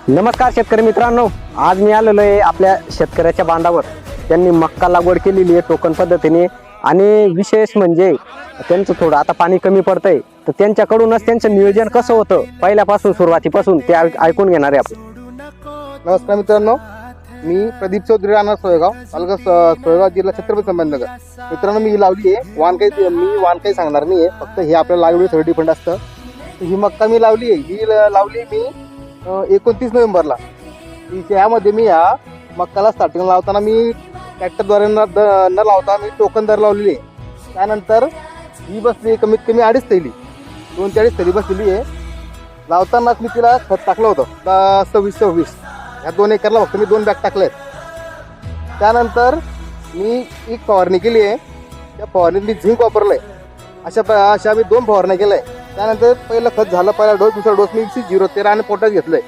नमस्कार शेतकरी मित्रांनो, आज मी आलेलो आहे आपल्या शेतकऱ्याच्या बांधावर. त्यांनी मक्का लागवड केलेली आहे टोकन पद्धतीने आणि विशेष म्हणजे त्यांचं थोडं आता पाणी कमी पडतंय, तर त्यांच्याकडूनच त्यांचं नियोजन कसं होतं पहिल्यापासून सुरुवातीपासून ते ऐकून घेणार आहे आपण. नमस्कार मित्रांनो, मी प्रदीप चौधरी राहणार सोयगाव, तालुका सोयगाव, जिल्हा छत्रपती संभाजीनगर. मित्रांनो, मी लावली आहे वाण काही सांगणार नाही आहे, फक्त हे आपल्या लागवडीसाठी डिपेंड असतं. ही मक्का मी लावली आहे, ही लावली मी 29 नोव्हेंबरला. त्यामध्ये मी या मक्काला स्टार्टिंग लावताना मी ट्रॅक्टरद्वारे न लावता मी टोकन दर लावलेली आहे. त्यानंतर ही बसली कमीत कमी 2.5 थैली, 2 ते 2.5 थैली बसलेली आहे. लावतानाच मी तिला खत टाकलं होतं 26 ह्या 2 एकरला फक्त मी 2 बॅग टाकले आहेत. त्यानंतर मी एक फवारणी केली आहे, त्या फवारणीत मी झिंक वापरलं आहे. अशा मी 2 फवारण्या केल्या आहे. त्यानंतर पहिलं खत झालं, पहिला डोस, दुसरा डोस मी 013 आणि पोटॅश घेतलं आहे.